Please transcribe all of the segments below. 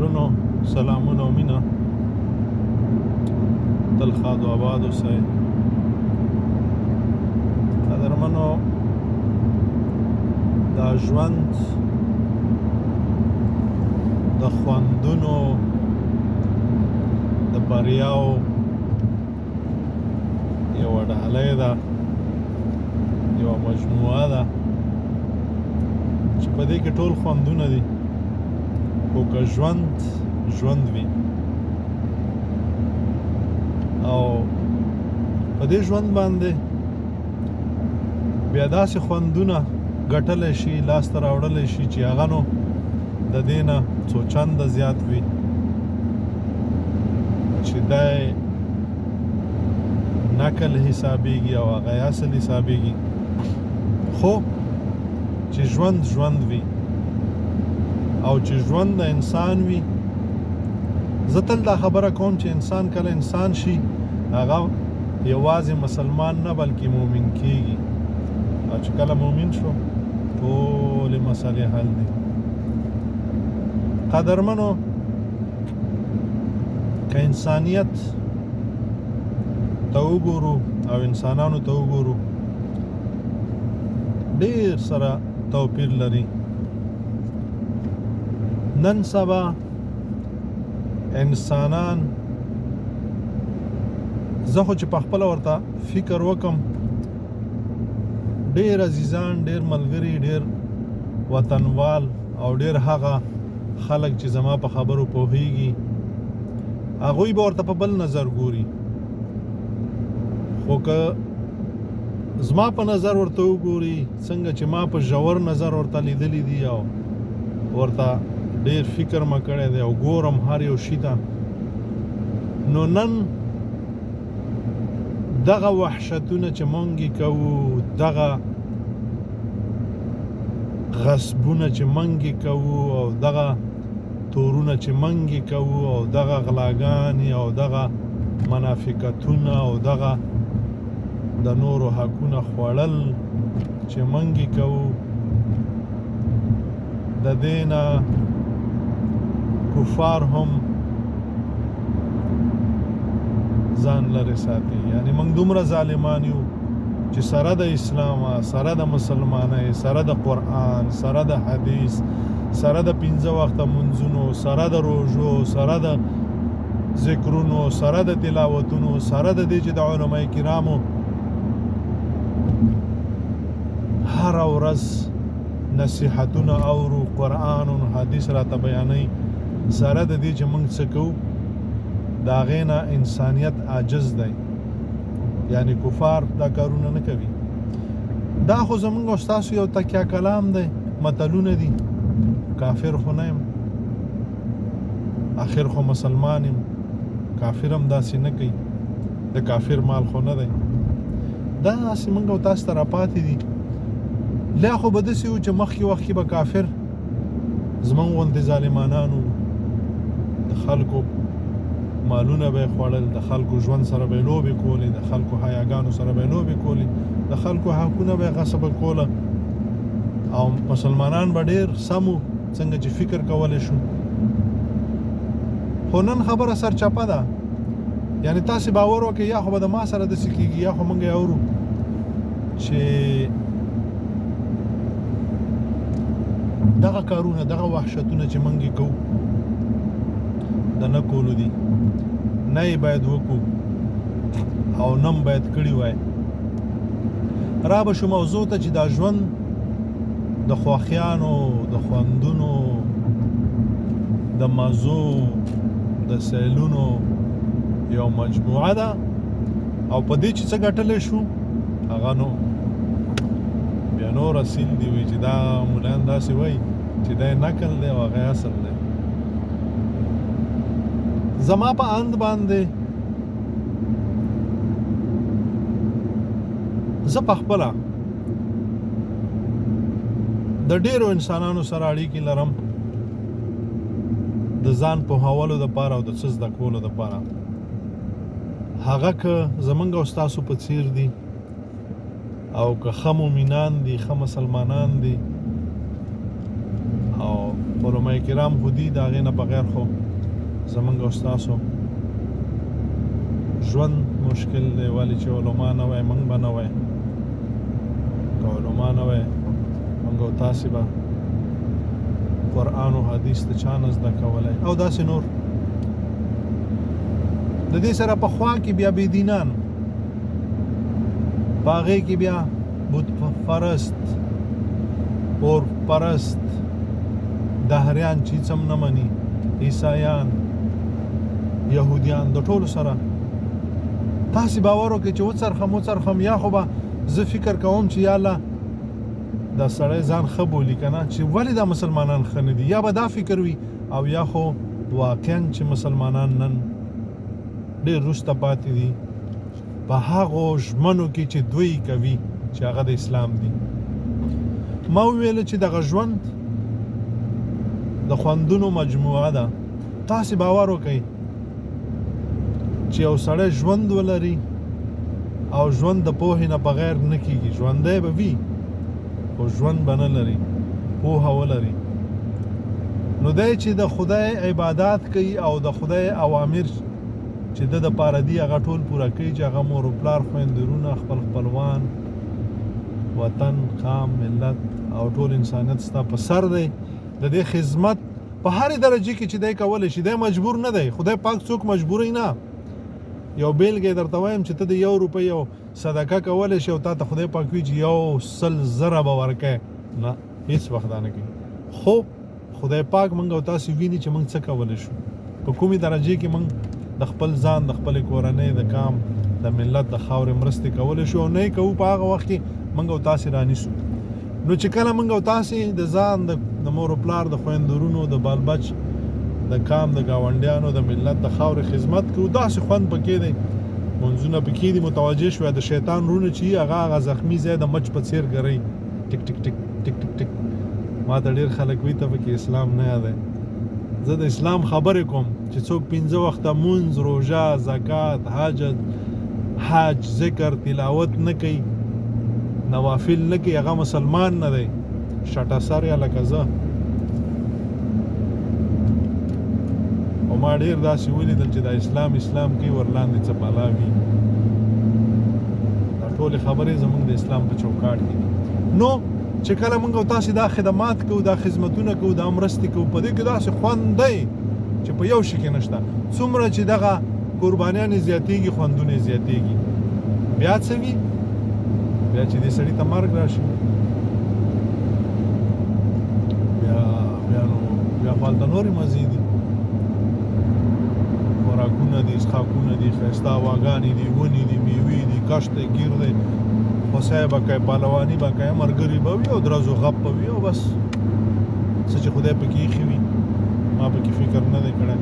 خیرونو سلامونه او مینه تل ښاد او آباد اوسئ. قدرمنو، دا ژوند د خوندونو د بریاو یوه ډالۍ ده، یوه مجموعه ده چې په دې کې ټول خوندونه دي، خو که ژوند وي او په دې ژوند باندې بیا داسې خوندونه ګټلی شي، لاسته راوړلی شي چې هغه نو د دې نه څو چنده زیات وي، چې دی نقل حسابېږي او هغه اصل حسابېږي، خو چې ژوند وي او چې ژوند د انسان وي. زه تل دا خبره کوم چې انسان کله انسان شي، هغه یوازې مسلمان نه بلکې مؤمن کېږي، او چې کله مؤمن شو ټولې مسلې حل دي. قدرمنو، که انسانیت ته وګورو او انسانانو ته وګورو، ډېر سره توپیر لري. نن سبا انسانان، زه خو چې په خپله ورته فکر وکم، ډېر عزیزان، ډېر ملګري، ډېر وطنوال او ډېر هغه خلک چې زما په خبرو پوهیږي، هغوی به ورته په بل نظر ګوري. خو که زما په نظر ورته وګوري، څنګه چې ما په ژور نظر ورته لیدلی دي او ورته ډېر فکر ما کړی دی او ګورم هر یو شي ته، نو نن دغه وحشتونه چې مونږ یې کوو، دغه غصبونه چې مونږ یې کوو، او دغه تورونه چې مونږ یې کوو، او دغه غلاګانې او دغه منافقتونه او دغه د نورو حقونه خوړل چې مونږ یې کوو، د دې نه کفار هم ځان لرې ساتي. یعنی موږ دومره ظالمان یو چې سره د اسلام، سره د مسلمانۍ، سره د قرآن، سره د حدیث، سره د 5 وخته منځونو، سره د روژو، سره د ذکرونو، سره د تلاوتونو، سره د دې چې د علماء کرامو هر ورځ نصیحتونه اورو، قرآن او حدیث راته بیانوي، سره د دې چې موږ څه کوو، د هغې نه انسانیت عاجز دی. یعنی کفار دا کارونه نه کوي. دا خو زموږ او ستاسو یو تکیه کلام دی، متلونه دي. کافر خو نه یم، آخر خو مسلمان یم، کافر هم داسې نه کوي، د کافر مال خو نه دی. دا داسې موږ او تاسو ته راپاتې دي. لا خو به داسې و چې مخکې وخت کې به کافر زموږ غوندې ظالمانانو د خلکو مالونه به یې خوړل، د خلکو ژوند سره به یې لوبې کولې، د خلکو حیاګانو سره به یې لوبې کولې، د خلکو حقونه به یې غصب کوله، او مسلمانان به ډېر سم وو څنګه چې فکر کولی شو. خو نن خبره سرچپه ده. یعنې تاسې باور وکړئ، یا خو به د ما سره داسې کېږي، یا خو موږ یې اورو چې دغه کارونه، دغه وحشتونه چې موږ یې کوو، د نه کولو دي، نه یې باید وکړو او نه م باید کړي وای. را به شو موضوع ته چې دا ژوند د خوښیانو، د خوندونو، د مزو، د سیلونو یو مجموعه ده، او په دې چې څه ګټلی شو، هغه نو بیا نور اصیل دی وي چې دا مولان داسې وایي چې دی نقل دی او هغه اصل دی. زما په اند باندې زه په خپله د ډېرو انسانانو سره اړیکې لرم، د ځان پوهولو دپاره او د څه زده کولو دپاره. هغه که زمونږ او ستاسو په څیر دي، او که ښه مؤمنان دي، ښه مسلمانان دي، او علماء کرام خو دي د هغې نه بغیر خو زمونږ او ستاسو ژوند مشکل دی ولې چې علما نه وای موږ به نه وای که علما نه وای موږ او تاسې به قرآن او حدیث د چا نه زده کولی او داسې نور د دې سره پخوا کې بیا بېدینان په هغې کې بیا بت پرست اور پرست دهریان چې هېڅ هم نه مني عیسایان یهودیان د ټولو سره تاسې باور وکړئ چې وڅرخم یا خو به زه فکر کوم چې یا الله دا سړی ځان ښه بولي که نه چې ولې دا مسلمانان ښه نه دي یا به دا فکر وي او یا خو واقعا چې مسلمانان نن ډېر وروسته پاتې دي په هغو ژمنو کې چې دوی کوي چې هغه د اسلام دي ما وویل چې دغه ژوند د خوندونو مجموعه ده تاسې باور وکئ چې یو سړی ژوند ولري او ژوند د پوهې نه بغیر نه کېږي ژوندی به وي خو ژوند به نه لري پوهه ولري نو دی چې د خدای عبادات کوي او د خدای اوامر چې د پاره دی هغه ټول پوره کوي چې هغه مور او پلار خویندرونه خپل خپلوان وطن قام ملت او ټول انسانیت ستا په سر دی د دې خدمت په هرې درجه کې چې دی کولی شي دی مجبور نه دی خدای پاک څوک مجبوری نه یو بیلګې درته وایم چې ته د 1 روپۍ یو صدقه کولی شي او تا ته خدای پاک وي چې 100,000 به ورکوې نه هېڅ وخت دا نه کوي خو خدای پاک موږ او تاسې ویني چې موږ څه کولی شو په کومې درجې کې موږ د خپل ځان د خپلې کورنۍ د کام د ملت د خاورې مرستې کولی شو او نه یې کوو په هغه وخت کې موږ او تاسې رانیسو نو چې کله موږ او تاسې د ځان د مور او پلار د خویندرونو د بال بچ د کام د ګاونډیانو د ملت د خاورې خدمت کوو داسې خوند پکې دی منځونه پکې دي متوجه شوی د شیطان رونه چې هغه زخمي ځای د مچ په څېر ګرئ ټک ټک ټک ټک ټک ټک ما ته ډېر خلک وي ته پکې اسلام نه یادی زه د اسلام خبرې کوم چې څوک 5 وخته مونځ روژه زکات حج ذکر تلاوت نه کوي نوافل نه کوي هغه مسلمان نه دی شټه سر یا لکه زه او ما ډېر داسې ولیدل چې د اسلام کوي ورلاندې څه بالا وي دا ټولې خبرې زموږ د اسلام په چوکاټ کې دي نو چې کله موږ او تاسې دا خدمات کوو دا خدمتونه کوو دا مرستې کوو په دې کې داسې خوند دی چې په یو شي کې نشته څومره چې دغه قربانیانې زیاتېږي خوندونه زیاتېږي بیا څه وي بیا چې دې سړي ته مرګ راشي بیا خو هلته نورې مزې دي خوراکونه دي څښاکونه دي ښایسته هواګانې دي ونې دي میوې دي کښت دی ګیر دی خوسی به کوي پهلواني به کوي ملګري به وي او درزو غپ به وي او بس څه چې خدای پکې ایښي وي ما پکې فکر نه دی کړی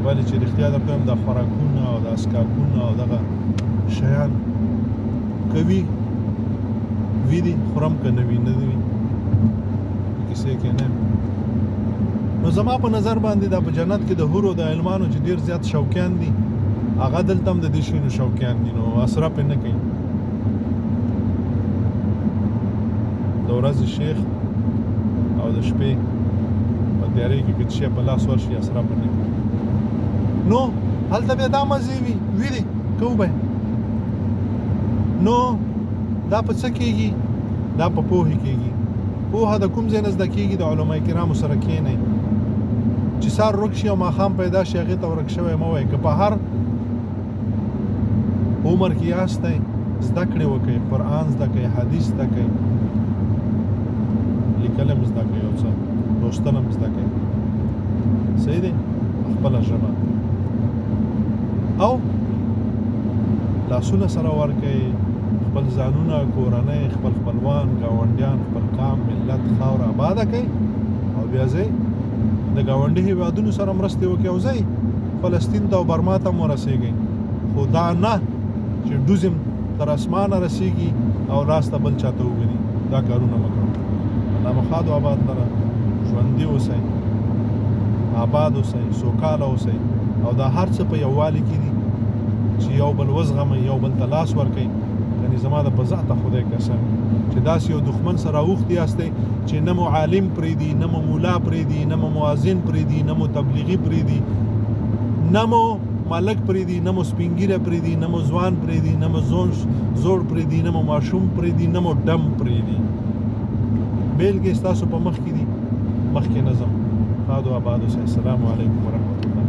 ولې چې رښتیا درته وایم دا خوراکونه او دا څښاکونه او دغه شیان کوي وي دي خورم که نه وي نه دي وي په کیسې کې نه نو زما په نظر باندې دا په جنت کې د حورو د علمانو چې ډېر زیات شوقیان دي هغه دلته هم د دې شیانو شوقیان دي نو اسره پرې نه کوي د ورځې شیخ او د شپې په تیارې کې که شی په لاس ورشي اسره پرې نه کوي نو هلته بیا دا مزې وي دي کوو به نو دا په څه کېږي دا په پوهې کېږي پوهه د کوم ځای نه زده کېږي د علما کرامو سره کښېنئ چې سار ورک شي او ماښام پیدا شي هغې ته ورک شوی مه وایئ که په هر عمر کې یاستی زده کړې وکړئ قرآن زده کړئ حدیث زده کړئ لیکل هم زده کړئ یو څه لوستل هم زده کړئ صحیح دی خپله ژبه او لاسونه سره ورکړئ خپل ځانونه کورنۍ خپل خپلوان ګاونډیان خپل قام ملت خاوره آباده کوي او بیا ځئ د ګاونډي هېوادونو سره مرستې وکړئ او ځئ فلسطین ته او برما ته هم ورسېږئ خو دا نه چې ډوزم تر اسمانه رسېږي او لاس ته بل چاته وګوري دا کارونه مه کوئ الله مخاد و آباد لره ژوندي اوسئ آباد اوسئ سوکاله اوسئ او دا هر څه په یووالي کې دي چې یو بل وزغمئ یو بل ته لاس ورکئ که یعنی زما د په ذاته خدای قسم چې داسې یو دښمن سره اوښتي یاستئ چې نه مو عالم پرېږدي نه مو مولا پرېږدي نه مو مؤذن پرېږدي نه مو تبلیغي پرېږدي نه مو ملک پرېږدي نه مو سپین ږیره پرېږدي نه مو ځوان پرېږدي نه مو زوړ پرېږدي نه مو ماشوم پرېږدي نه مو ډم پرېږدي بیلګې ستاسو په مخ کې دي مخکې نظم خادو آباد اوسئ السلام علیکم ورحمة الله